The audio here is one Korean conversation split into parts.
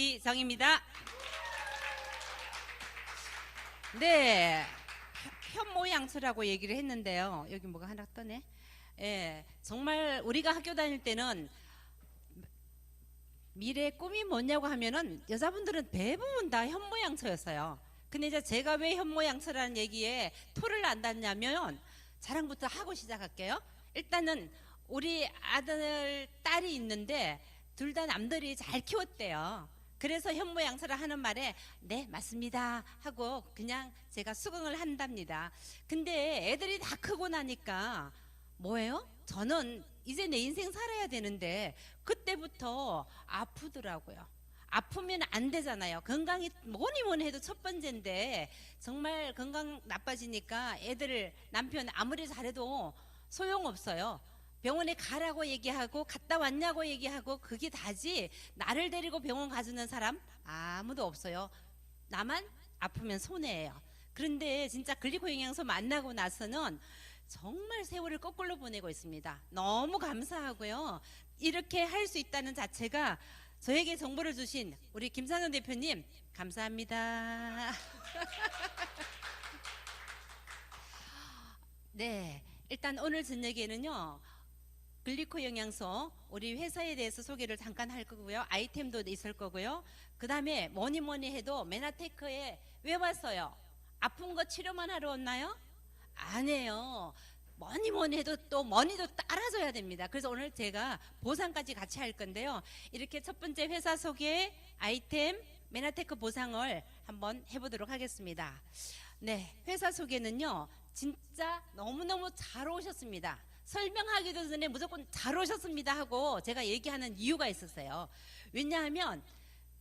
박기정입니다. 네, 현모양처라고 얘기를 했는데요. 여기 뭐가 하나 떠네. 예, 정말 우리가 학교 다닐 때는 미래의 꿈이 뭐냐고 하면은 여자분들은 대부분 다 현모양처였어요. 근데 이제 제가 왜 현모양처라는 얘기에 토를 안 닿냐면 자랑부터 하고 시작할게요. 일단은 우리 아들, 딸이 있는데 둘 다 남들이 잘 키웠대요. 그래서 현모양처를 하는 말에 네 맞습니다 하고 그냥 제가 수긍을 한답니다. 근데 애들이 다 크고 나니까 뭐예요? 저는 이제 내 인생 살아야 되는데 그때부터 아프더라고요. 아프면 안 되잖아요. 건강이 뭐니 해도 첫 번째인데 정말 건강 나빠지니까 애들 남편 아무리 잘해도 소용없어요. 병원에 가라고 얘기하고 갔다 왔냐고 얘기하고 그게 다지 나를 데리고 병원 가주는 사람 아무도 없어요. 나만 아프면 손해예요. 그런데 진짜 글리코 영양소 만나고 나서는 정말 세월을 거꾸로 보내고 있습니다. 너무 감사하고요. 이렇게 할 수 있다는 자체가 저에게 정보를 주신 우리 김상현 대표님 감사합니다. 네, 일단 오늘 저녁에는요. 글리코 영양소 우리 회사에 대해서 소개를 잠깐 할 거고요. 아이템도 있을 거고요. 그 다음에 뭐니 해도 메나테크에 왜 왔어요? 아픈 거 치료만 하러 왔나요? 아니에요. 뭐니 해도 또 머니도 따라줘야 됩니다. 그래서 오늘 제가 보상까지 같이 할 건데요. 이렇게 첫 번째 회사 소개 아이템 메나테크 보상을 한번 해보도록 하겠습니다. 네, 회사 소개는요. 진짜 너무너무 잘 오셨습니다. 설명하기도 전에 무조건 잘 오셨습니다 하고 제가 얘기하는 이유가 있었어요. 왜냐하면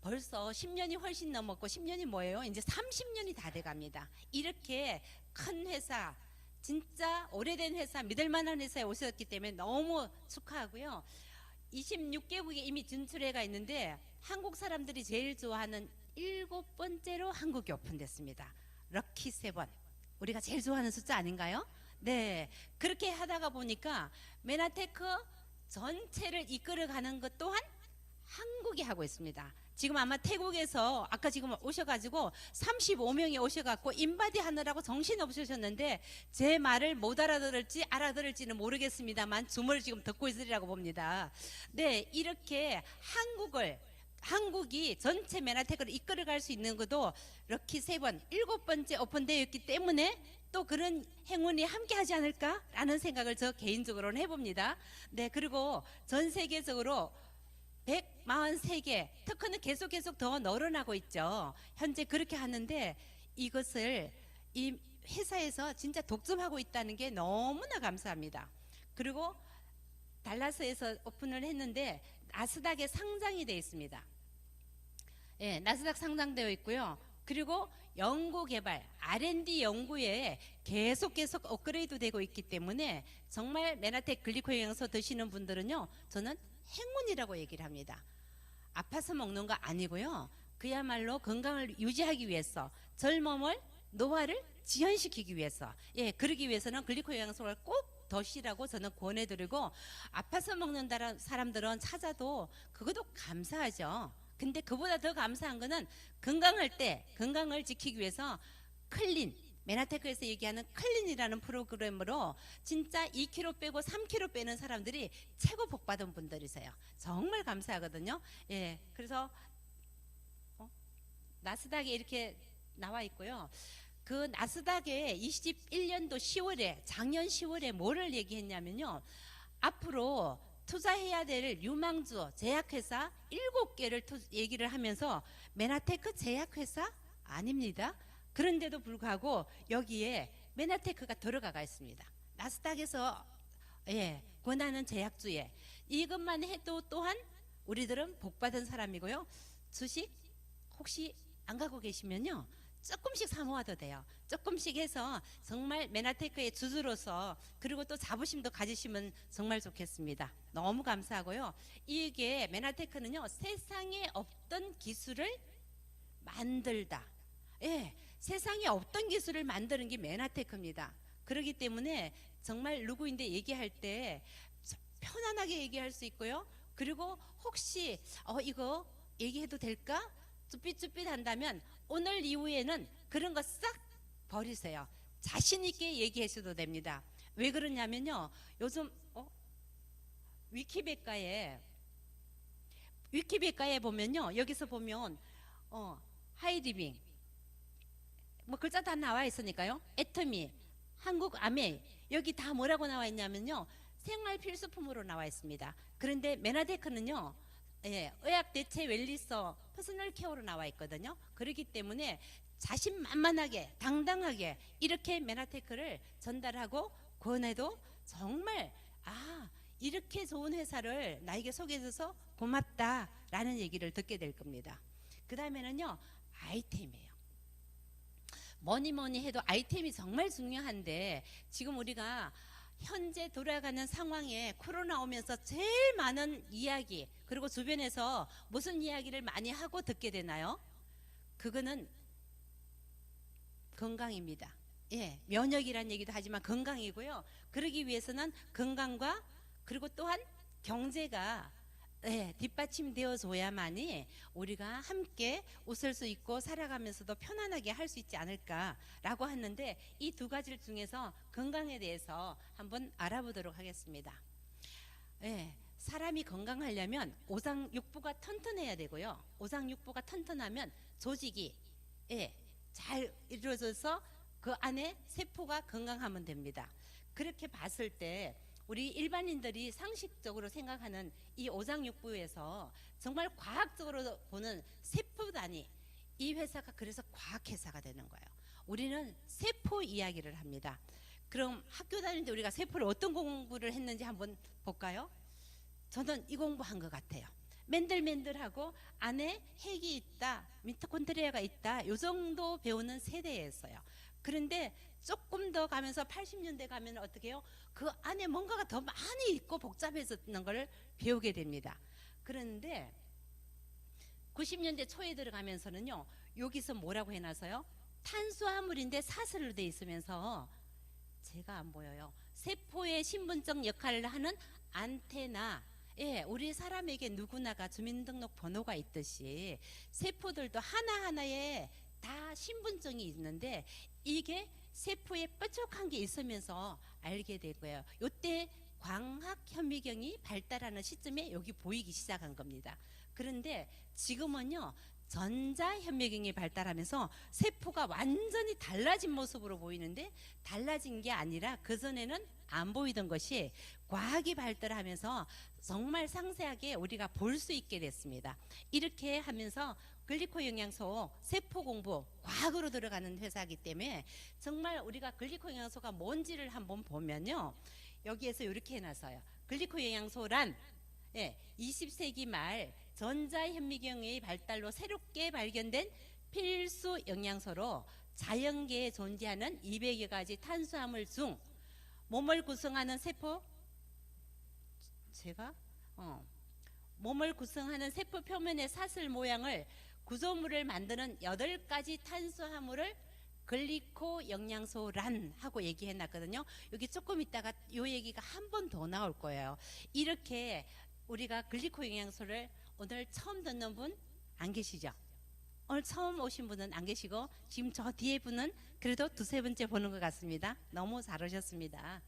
벌써 10년이 훨씬 넘었고 10년이 뭐예요? 이제 30년이 다 돼갑니다. 이렇게 큰 회사 진짜 오래된 회사 믿을만한 회사에 오셨기 때문에 너무 축하하고요. 26개국에 이미 진출해가 있는데 한국 사람들이 제일 좋아하는 7번째로 한국이 오픈됐습니다. 럭키 7 우리가 제일 좋아하는 숫자 아닌가요? 네, 그렇게 하다가 보니까 메나테크 전체를 이끌어가는 것 또한 한국이 하고 있습니다. 지금 아마 태국에서 아까 지금 오셔가지고 35명이 오셔갖고 인바디 하느라고 정신없으셨는데 제 말을 못 알아들을지 알아들을지는 모르겠습니다만 줌을 지금 듣고 있으리라고 봅니다. 네, 이렇게 한국이 전체 메나테크를 이끌어갈 수 있는 것도 럭키 7 7번째 오픈되어 있기 때문에 또 그런 행운이 함께 하지 않을까라는 생각을 저 개인적으로는 해봅니다. 네, 그리고 전 세계적으로 143개 특허는 계속 더 늘어나고 있죠. 현재 그렇게 하는데 이것을 이 회사에서 진짜 독점하고 있다는 게 너무나 감사합니다. 그리고 달라스에서 오픈을 했는데 나스닥에 상장이 되어 있습니다. 예, 나스닥 상장되어 있고요. 그리고 연구개발 R&D 연구에 계속 업그레이드 되고 있기 때문에 정말 메나텍 글리코 영양소 드시는 분들은요 저는 행운이라고 얘기를 합니다. 아파서 먹는 거 아니고요. 그야말로 건강을 유지하기 위해서 젊음을 노화를 지연시키기 위해서 그러기 위해서는 글리코 영양소를 꼭 드시라고 저는 권해드리고 아파서 먹는 사람들은 찾아도 그것도 감사하죠. 근데 그보다 더 감사한 거는 건강할 때 건강을 지키기 위해서 클린 메나테크에서 얘기하는 클린이라는 프로그램으로 진짜 2kg 빼고 3kg 빼는 사람들이 최고 복 받은 분들이세요. 정말 감사하거든요. 예, 그래서 나스닥에 이렇게 나와 있고요. 그 나스닥에 21년도 10월에 작년 10월에 뭐를 얘기했냐면요. 앞으로 투자해야 될 유망주 제약회사 7개를 얘기를 하면서 메나테크 제약회사 아닙니다. 그런데도 불구하고 여기에 메나테크가 들어가 있습니다. 나스닥에서 권하는 제약주에 이것만 해도 또한 우리들은 복받은 사람이고요. 주식 혹시 안 갖고 계시면요. 조금씩 사 모아도 돼요. 조금씩 해서 정말 메나테크의 주주로서 그리고 또 자부심도 가지시면 정말 좋겠습니다. 너무 감사하고요. 이게 메나테크는요. 세상에 없던 기술을 만들다. 세상에 없던 기술을 만드는 게 메나테크입니다. 그렇기 때문에 정말 누구인데 얘기할 때 편안하게 얘기할 수 있고요. 그리고 혹시 이거 얘기해도 될까? 쭈삣쭈삣 한다면 오늘 이후에는 그런 거 싹 버리세요. 자신 있게 얘기하셔도 됩니다. 왜 그러냐면요, 요즘 위키백과에 보면요, 여기서 보면 하이디빙 뭐 글자 다 나와 있으니까요. 애터미, 한국 아메, 여기 다 뭐라고 나와 있냐면요, 생활 필수품으로 나와 있습니다. 그런데 메나테크는요, 의학 대체 웰리서 퍼스널 케어로 나와 있거든요. 그렇기 때문에 자신만만하게 당당하게 이렇게 메나테크를 전달하고 권해도 정말 이렇게 좋은 회사를 나에게 소개해줘서 고맙다라는 얘기를 듣게 될 겁니다. 그 다음에는요, 아이템이에요. 뭐니 해도 아이템이 정말 중요한데, 지금 우리가 현재 돌아가는 상황에 코로나 오면서 제일 많은 이야기, 그리고 주변에서 무슨 이야기를 많이 하고 듣게 되나요? 그거는 건강입니다. 면역이란 얘기도 하지만 건강이고요. 그러기 위해서는 건강과 그리고 또한 경제가 뒷받침되어 줘야만이 우리가 함께 웃을 수 있고 살아가면서도 편안하게 할 수 있지 않을까라고 하는데, 이 두 가지 중에서 건강에 대해서 한번 알아보도록 하겠습니다. 사람이 건강하려면 오장육부가 튼튼해야 되고요. 오장육부가 튼튼하면 조직이 잘 이루어져서 그 안에 세포가 건강하면 됩니다. 그렇게 봤을 때 우리 일반인들이 상식적으로 생각하는 이 오장육부에서 정말 과학적으로 보는 세포 단위, 이 회사가 그래서 과학회사가 되는 거예요. 우리는 세포 이야기를 합니다. 그럼 학교 다닐 때 우리가 세포를 어떤 공부를 했는지 한번 볼까요? 저는 이 공부한 것 같아요. 맨들맨들하고 안에 핵이 있다, 미토콘드리아가 있다, 요 정도 배우는 세대였어요. 그런데 조금 더 가면서 80년대 가면 어떻게 해요? 그 안에 뭔가가 더 많이 있고 복잡해졌는 걸 배우게 됩니다. 그런데 90년대 초에 들어가면서는요, 여기서 뭐라고 해놔서요? 탄수화물인데 사슬로 돼 있으면서, 제가 안 보여요. 세포의 신분적 역할을 하는 안테나, 우리 사람에게 누구나가 주민등록 번호가 있듯이 세포들도 하나하나에 다 신분증이 있는데, 이게 세포에 뾰족한 게 있으면서 알게 되고요. 이때 광학현미경이 발달하는 시점에 여기 보이기 시작한 겁니다. 그런데 지금은요, 전자현미경이 발달하면서 세포가 완전히 달라진 모습으로 보이는데, 달라진 게 아니라 그전에는 안 보이던 것이 과학이 발달하면서 정말 상세하게 우리가 볼 수 있게 됐습니다. 이렇게 하면서 글리코 영양소 세포 공부 과학으로 들어가는 회사이기 때문에 정말 우리가 글리코 영양소가 뭔지를 한번 보면요, 여기에서 이렇게 해놨어요. 글리코 영양소란 20세기 말 전자현미경의 발달로 새롭게 발견된 필수 영양소로 자연계에 존재하는 200여 가지 탄수화물 중 몸을 구성하는 몸을 구성하는 세포 표면의 사슬 모양을 구조물을 만드는 8가지 탄수화물을 글리코 영양소란 하고 얘기해 놨거든요. 여기 조금 있다가 이 얘기가 한 번 더 나올 거예요. 이렇게 우리가 글리코 영양소를 오늘 처음 듣는 분 안 계시죠? 오늘 처음 오신 분은 안 계시고, 지금 저 뒤에 분은 그래도 두세 번째 보는 것 같습니다. 너무 잘 오셨습니다.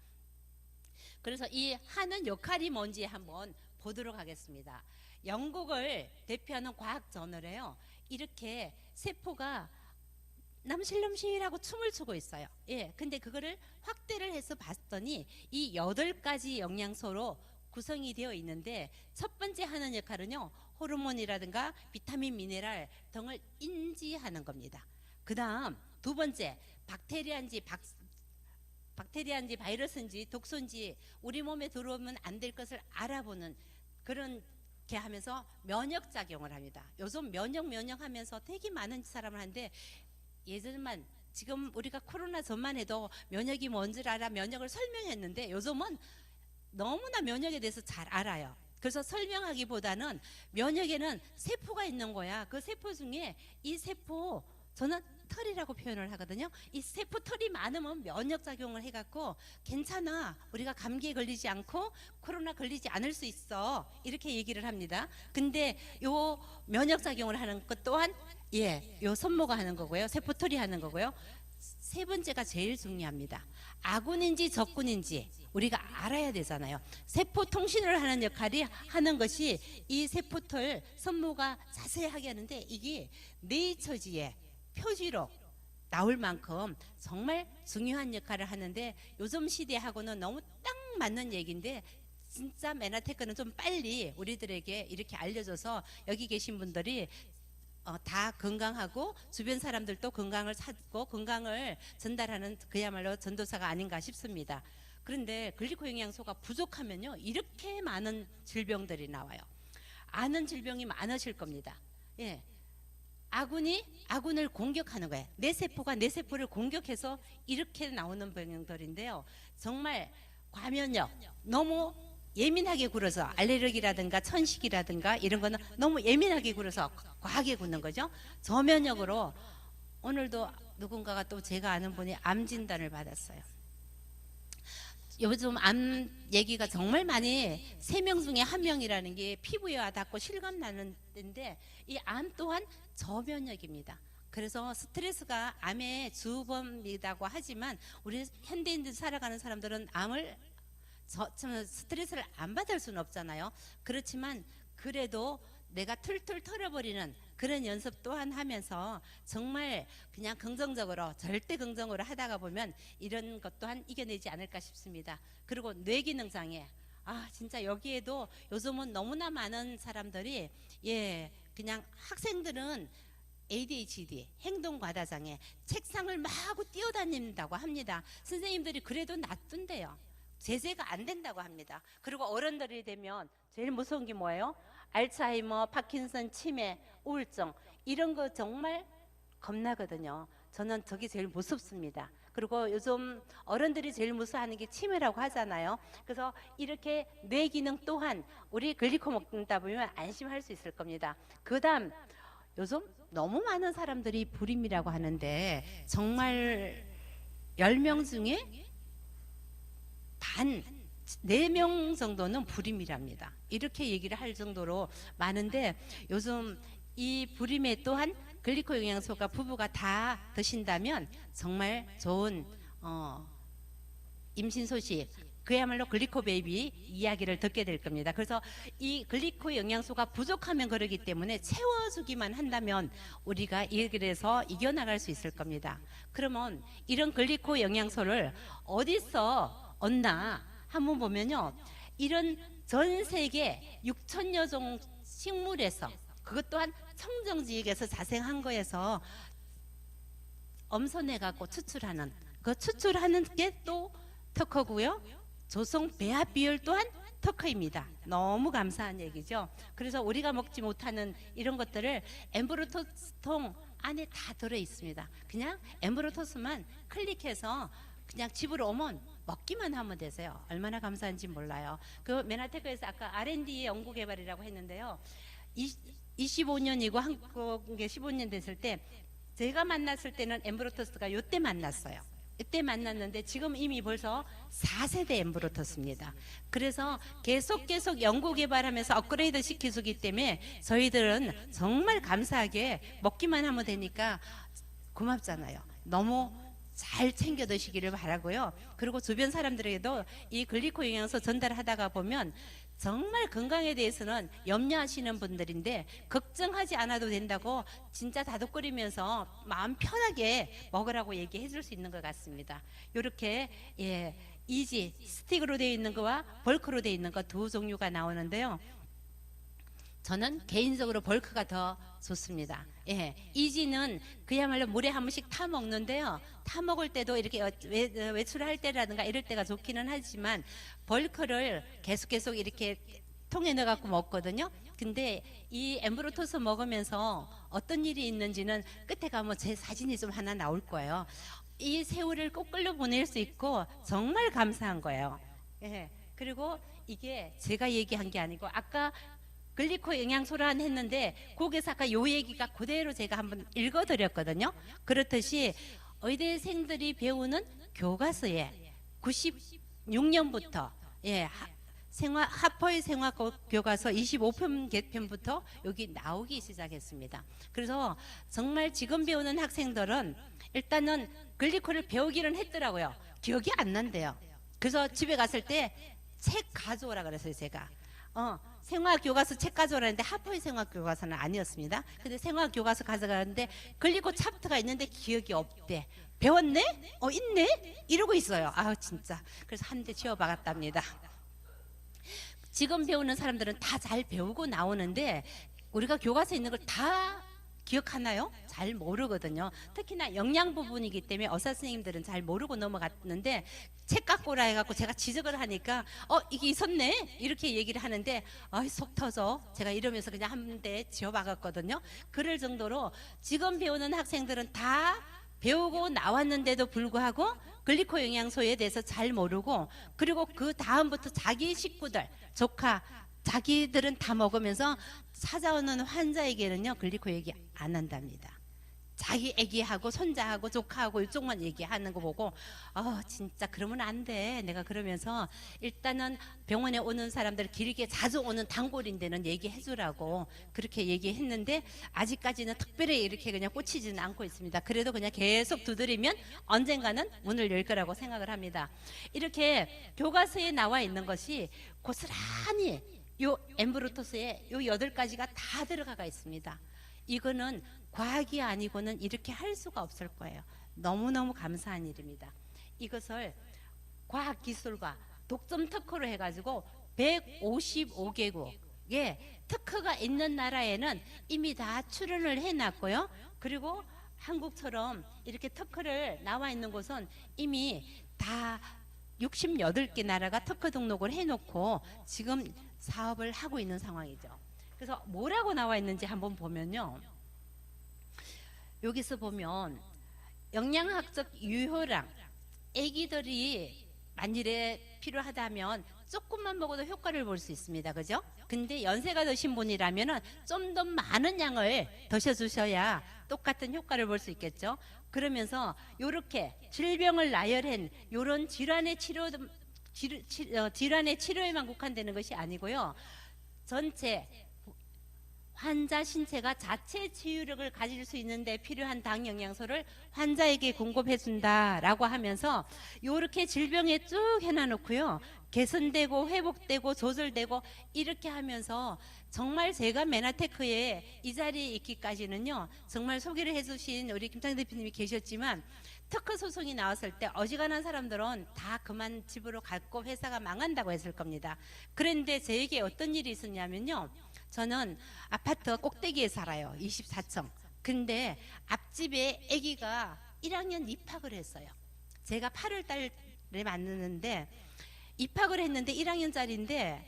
그래서 이 하는 역할이 뭔지 한번 보도록 하겠습니다. 영국을 대표하는 과학 저널에요, 이렇게 세포가 남실남실하고 춤을 추고 있어요. 근데 그거를 확대를 해서 봤더니 이 8가지 영양소로 구성이 되어 있는데, 첫 번째 하는 역할은요, 호르몬이라든가 비타민, 미네랄 등을 인지하는 겁니다. 그 다음 두 번째, 박테리아인지 바이러스인지 독소인지 우리 몸에 들어오면 안 될 것을 알아보는, 그렇게 하면서 면역작용을 합니다. 요즘 면역 하면서 되게 많은 사람을 하는데, 예전만, 지금 우리가 코로나 전만 해도 면역이 뭔지 알아 면역을 설명했는데, 요즘은 너무나 면역에 대해서 잘 알아요. 그래서 설명하기보다는 면역에는 세포가 있는 거야. 그 세포 중에 이 세포, 저는 세포털이라고 표현을 하거든요. 이 세포털이 많으면 면역작용을 해갖고 괜찮아, 우리가 감기에 걸리지 않고 코로나 걸리지 않을 수 있어, 이렇게 얘기를 합니다. 근데 요 면역작용을 하는 것 또한 요 손모가 하는 거고요, 세포털이 하는 거고요. 세 번째가 제일 중요합니다. 아군인지 적군인지 우리가 알아야 되잖아요. 세포 통신을 하는 역할이 하는 것이 이 세포털 선모가 자세하게 하는데, 이게 네이처지에 표지로 나올 만큼 정말 중요한 역할을 하는데, 요즘 시대하고는 너무 딱 맞는 얘기인데, 진짜 메나테크는 좀 빨리 우리들에게 이렇게 알려줘서 여기 계신 분들이 다 건강하고 주변 사람들도 건강을 찾고 건강을 전달하는 그야말로 전도사가 아닌가 싶습니다. 그런데 글리코 영양소가 부족하면요, 이렇게 많은 질병들이 나와요. 아는 질병이 많으실 겁니다. 예, 아군이 아군을 공격하는 거예요. 내 세포가 내 세포를 공격해서 이렇게 나오는 병들인데요. 정말 과면역, 너무 예민하게 굴어서 알레르기라든가 천식이라든가 이런 거는 너무 예민하게 굴어서 과하게 굴는 거죠. 저면역으로 오늘도 누군가가 또 제가 아는 분이 암 진단을 받았어요. 요즘 암 얘기가 정말 많이, 3명 중에 1명이라는 게 피부에 와닿고 실감 나는 데인데, 이 암 또한 저면역입니다. 그래서 스트레스가 암의 주범이라고 하지만 우리 현대인들 살아가는 사람들은 암을 스트레스를 안 받을 수는 없잖아요. 그렇지만 그래도 내가 툴툴 털어버리는 그런 연습 또한 하면서 정말 그냥 긍정적으로, 절대 긍정으로 하다가 보면 이런 것 또한 이겨내지 않을까 싶습니다. 그리고 뇌기능 장애, 진짜 여기에도 요즘은 너무나 많은 사람들이 그냥 학생들은 ADHD, 행동과다장애, 책상을 마구 뛰어다닌다고 합니다. 선생님들이 그래도 놔둔대요. 제재가 안 된다고 합니다. 그리고 어른들이 되면 제일 무서운 게 뭐예요? 알츠하이머, 파킨슨, 치매, 우울증, 이런 거 정말 겁나거든요. 저는 저게 제일 무섭습니다. 그리고 요즘 어른들이 제일 무서워하는 게 치매라고 하잖아요. 그래서 이렇게 뇌 기능 또한 우리 글리코 먹다 보면 안심할 수 있을 겁니다. 그 다음, 요즘 너무 많은 사람들이 불임이라고 하는데, 정말 10명 중에 반 4명 정도는 불임이랍니다. 이렇게 얘기를 할 정도로 많은데, 요즘 이 불임에 또한 글리코 영양소가 부부가 다 드신다면 정말 좋은 임신 소식, 그야말로 글리코 베이비 이야기를 듣게 될 겁니다. 그래서 이 글리코 영양소가 부족하면 그러기 때문에 채워주기만 한다면 우리가 그래서 이겨나갈 수 있을 겁니다. 그러면 이런 글리코 영양소를 어디서 얻나 한번 보면요, 이런 전 세계 6천여 종 식물에서, 그것 또한 청정지역에서 자생한 거에서 엄선해 갖고 추출하는, 그 추출하는 게 또 특허고요. 조성 배합 비율 또한 특허입니다. 너무 감사한 얘기죠. 그래서 우리가 먹지 못하는 이런 것들을 엠브로토스통 안에 다 들어 있습니다. 그냥 엠브로토스만 클릭해서 그냥 집으로 오면 먹기만 하면 되세요. 얼마나 감사한지 몰라요. 그 메나테크에서 아까 R&D 연구 개발이라고 했는데요, 25년이고 한국에 15년 됐을 때, 제가 만났을 때는 엠브로토스가 요때 만났어요. 이때 만났는데 지금 이미 벌써 4세대 엠브로토스입니다. 그래서 계속 연구 개발하면서 업그레이드 시켜주기 때문에 저희들은 정말 감사하게 먹기만 하면 되니까 고맙잖아요. 너무 잘 챙겨 드시기를 바라고요. 그리고 주변 사람들에게도 이 글리코 영양소 전달하다가 보면 정말 건강에 대해서는 염려하시는 분들인데 걱정하지 않아도 된다고 진짜 다독거리면서 마음 편하게 먹으라고 얘기해 줄 수 있는 것 같습니다. 이렇게 이지 스틱으로 되어 있는 거와 벌크로 되어 있는 거 두 종류가 나오는데요, 저는 개인적으로 벌크가 더 좋습니다. 이지는 그야말로 물에 한 번씩 타 먹는데요, 타 먹을 때도 이렇게 외출할 때라든가 이럴 때가 좋기는 하지만 벌크를 계속 이렇게 통에 넣어 갖고 먹거든요. 근데 이 엠브로토스 먹으면서 어떤 일이 있는지는 끝에 가면 제 사진이 좀 하나 나올 거예요. 이 세월을 꼭 끌려 보낼 수 있고 정말 감사한 거예요. 그리고 이게 제가 얘기한 게 아니고 아까 글리코 영양소란 했는데 거기서 아까 요 얘기가 그대로 제가 한번 읽어드렸거든요. 그렇듯이 의대생들이 배우는 교과서에 96년부터 하퍼의 생화 교과서 25편 개편부터 여기 나오기 시작했습니다. 그래서 정말 지금 배우는 학생들은 일단은 글리코를 배우기는 했더라고요. 기억이 안 난대요. 그래서 집에 갔을 때 책 가져오라 그랬어요. 제가 생화 교과서 책 가져오라는데 하퍼의 생화 교과서는 아니었습니다. 근데 생화 교과서 가져가는데 글리코 챕터가 있는데 기억이 없대. 배웠네? 있네? 이러고 있어요. 아 진짜. 그래서 한 대 지워 박았답니다. 지금 배우는 사람들은 다 잘 배우고 나오는데 우리가 교과서에 있는 걸 다 기억하나요? 잘 모르거든요. 특히나 영양 부분이기 때문에 의사 선생님들은 잘 모르고 넘어갔는데 책 갖고 오라 해갖고 제가 지적을 하니까 이게 있었네? 이렇게 얘기를 하는데 속 터져. 제가 이러면서 그냥 한 대 지어박았거든요. 그럴 정도로 지금 배우는 학생들은 다 배우고 나왔는데도 불구하고 글리코 영양소에 대해서 잘 모르고, 그리고 그 다음부터 자기 식구들, 조카, 자기들은 다 먹으면서 찾아오는 환자에게는요 글리코 얘기 안 한답니다. 자기 애기하고 손자하고 조카하고 이쪽만 얘기하는 거 보고 진짜 그러면 안 돼. 내가 그러면서 일단은 병원에 오는 사람들 길게 자주 오는 단골인데는 얘기해 주라고 그렇게 얘기했는데 아직까지는 특별히 이렇게 그냥 꽂히지는 않고 있습니다. 그래도 그냥 계속 두드리면 언젠가는 문을 열 거라고 생각을 합니다. 이렇게 교과서에 나와 있는 것이 고스란히 요 엠브로토스에 요 8가지가 다 들어가 있습니다. 이거는 과학이 아니고는 이렇게 할 수가 없을 거예요. 너무너무 감사한 일입니다. 이것을 과학기술과 독점 특허로 해가지고 155개국에 특허가 있는 나라에는 이미 다 출원을 해놨고요. 그리고 한국처럼 이렇게 특허를 나와 있는 곳은 이미 다 68개 나라가 특허 등록을 해놓고 지금 사업을 하고 있는 상황이죠. 그래서 뭐라고 나와 있는지 한번 보면요. 여기서 보면 영양학적 유효량, 아기들이 만일에 필요하다면 조금만 먹어도 효과를 볼 수 있습니다. 그죠? 근데 연세가 드신 분이라면 좀 더 많은 양을 드셔주셔야 똑같은 효과를 볼 수 있겠죠. 그러면서 이렇게 질병을 나열한 이런 질환의 치료에만 국한되는 것이 아니고요. 전체 환자 신체가 자체 치유력을 가질 수 있는데 필요한 당 영양소를 환자에게 공급해 준다라고 하면서 이렇게 질병에 쭉 해놔놓고요. 개선되고 회복되고 조절되고 이렇게 하면서 정말 제가 메나테크에 이 자리에 있기까지는요. 정말 소개를 해주신 우리 김창 대표님이 계셨지만 특허 소송이 나왔을 때 어지간한 사람들은 다 그만 집으로 갔고 회사가 망한다고 했을 겁니다. 그런데 저에게 어떤 일이 있었냐면요. 저는 아파트 꼭대기에 살아요. 24층. 근데 앞집에 아기가 1학년 입학을 했어요. 제가 8월 달에 만났는데 입학을 했는데 1학년짜리인데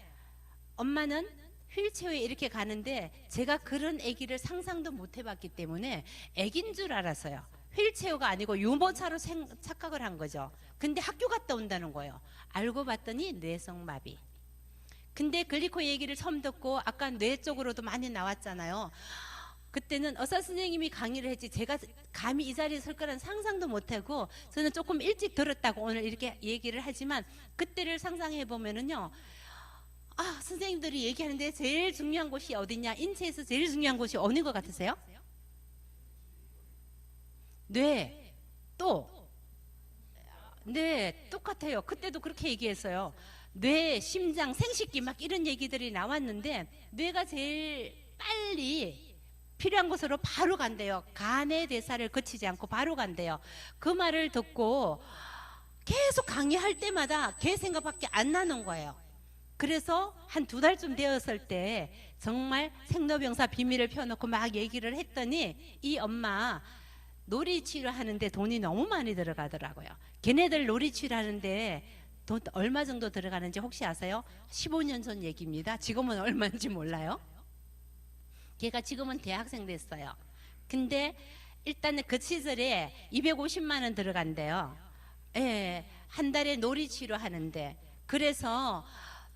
엄마는 휠체어에 이렇게 가는데 제가 그런 아기를 상상도 못 해봤기 때문에 아기인 줄 알았어요. 휠체어가 아니고 유모차로 착각을 한 거죠. 근데 학교 갔다 온다는 거예요. 알고 봤더니 뇌성마비. 근데 글리코 얘기를 처음 듣고 아까 뇌 쪽으로도 많이 나왔잖아요. 그때는 의사 선생님이 강의를 했지 제가 감히 이 자리에 설 거란 상상도 못하고 저는 조금 일찍 들었다고 오늘 이렇게 얘기를 하지만 그때를 상상해 보면은요. 선생님들이 얘기하는데 제일 중요한 곳이 어디냐? 인체에서 제일 중요한 곳이 어느 것 같으세요? 뇌. 네, 똑같아요. 그때도 그렇게 얘기했어요. 뇌, 심장, 생식기 막 이런 얘기들이 나왔는데 뇌가 제일 빨리 필요한 곳으로 바로 간대요. 간의 대사를 거치지 않고 바로 간대요. 그 말을 듣고 계속 강의할 때마다 걔 생각밖에 안 나는 거예요. 그래서 한 2달쯤 되었을 때 정말 생로병사 비밀을 펴놓고 막 얘기를 했더니 이 엄마 놀이 치료하는데 돈이 너무 많이 들어가더라고요. 걔네들 놀이 치료하는데 돈 얼마 정도 들어가는지 혹시 아세요? 15년 전 얘기입니다. 지금은 얼마인지 몰라요. 걔가 지금은 대학생 됐어요. 근데 일단은 그 시절에 250만 원 들어간대요. 한 달에 놀이 치료하는데. 그래서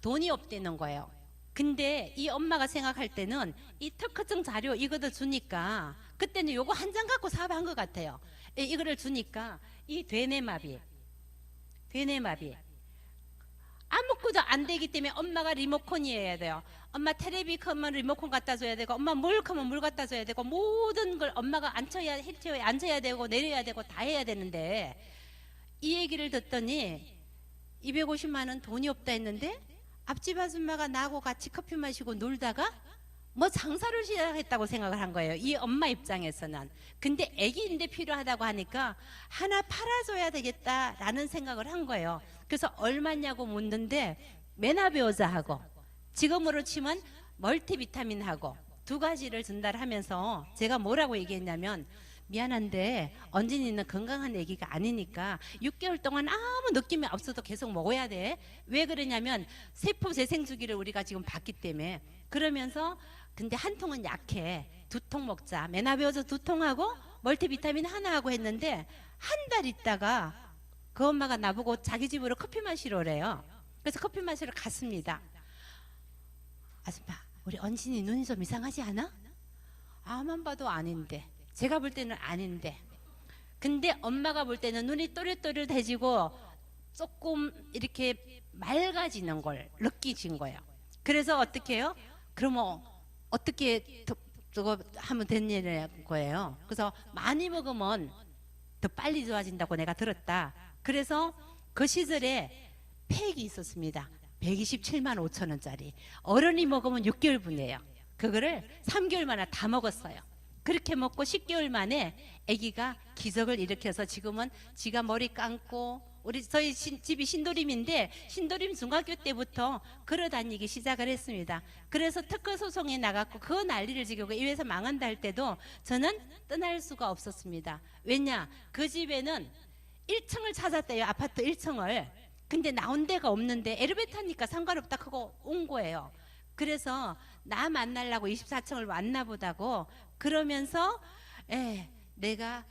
돈이 없다는 거예요. 근데 이 엄마가 생각할 때는 이 특허증 자료 이거도 주니까 그때는 요거 한 장 갖고 사업한 것 같아요. 이거를 주니까 이 되뇌마비 아무것도 안 되기 때문에 엄마가 리모컨이어야 돼요. 엄마 테레비 켜면 리모컨 갖다 줘야 되고, 엄마 물 켜면 물 갖다 줘야 되고, 모든 걸 엄마가 앉혀야 되고 내려야 되고 다 해야 되는데, 이 얘기를 듣더니 250만 원 돈이 없다 했는데 앞집 아줌마가 나하고 같이 커피 마시고 놀다가 뭐 장사를 시작했다고 생각을 한 거예요. 이 엄마 입장에서는. 근데 애기인데 필요하다고 하니까 하나 팔아줘야 되겠다라는 생각을 한 거예요. 그래서 얼마냐고 묻는데 메나베오자하고 지금으로 치면 멀티비타민하고 두 가지를 전달하면서 제가 뭐라고 얘기했냐면, 미안한데 언진이는 건강한 애기가 아니니까 6개월 동안 아무 느낌이 없어도 계속 먹어야 돼. 왜 그러냐면 세포 재생 주기를 우리가 지금 받기 때문에. 그러면서 근데 한 통은 약해. 2통 먹자. 메나베오자 2통하고 멀티비타민 하나 하고 했는데 한 달 있다가 그 엄마가 나보고 자기 집으로 커피 마시러 오래요. 그래서 커피 마시러 갔습니다. 아줌마, 우리 언진이 눈이 좀 이상하지 않아? 아만 봐도 아닌데, 제가 볼 때는 아닌데, 근데 엄마가 볼 때는 눈이 또렷또렷해지고 조금 이렇게 맑아지는 걸 느끼신 거예요. 그래서 어떻게 해요? 그러면 어떻게 저거 하면 되는 거예요. 그래서 많이 먹으면 더 빨리 좋아진다고 내가 들었다. 그래서 그 시절에 팩이 있었습니다. 127만 5천 원짜리. 어른이 먹으면 6개월분이에요. 그거를 3개월 만에 다 먹었어요. 그렇게 먹고 10개월 만에 아기가 기적을 일으켜서 지금은 지가 머리 감고, 저희 집이 신도림인데 신도림 중학교 때부터 걸어 다니기 시작을 했습니다. 그래서 특허 소송에 나갔고 그 난리를 지금 이 회사 망한다 할 때도 저는 떠날 수가 없었습니다. 왜냐? 그 집에는 1층을 찾았대요. 아파트 1층을. 근데 나온 데가 없는데 엘리베이터 타니까 상관없다 하고 온 거예요. 그래서 나 만나려고 24층을 왔나 보다고 그러면서 내가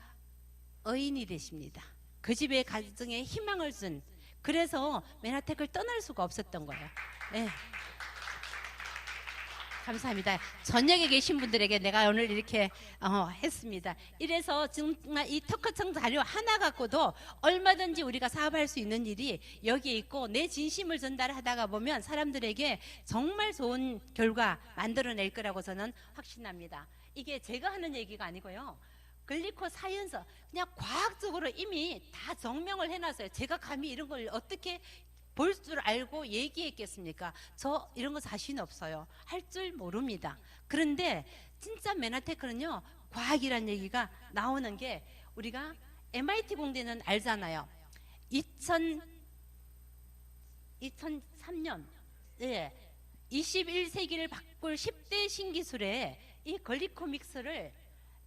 의인이 되십니다. 그 집의 가정에 희망을 준. 그래서 메나텍을 떠날 수가 없었던 거예요. 감사합니다. 전역에 계신 분들에게 내가 오늘 이렇게 했습니다. 이래서 정말 이 특허청 자료 하나 갖고도 얼마든지 우리가 사업할 수 있는 일이 여기에 있고, 내 진심을 전달하다가 보면 사람들에게 정말 좋은 결과 만들어낼 거라고 저는 확신합니다. 이게 제가 하는 얘기가 아니고요. 글리코 사이언스 그냥 과학적으로 이미 다 증명을 해놨어요. 제가 감히 이런 걸 어떻게 볼 줄 알고 얘기했겠습니까? 저 이런 거 자신 없어요. 할 줄 모릅니다. 그런데 진짜 메나테크는요, 과학이란 얘기가 나오는 게, 우리가 MIT 공대는 알잖아요. 2003년 21세기를 바꿀 10대 신기술에 이 글리코믹스를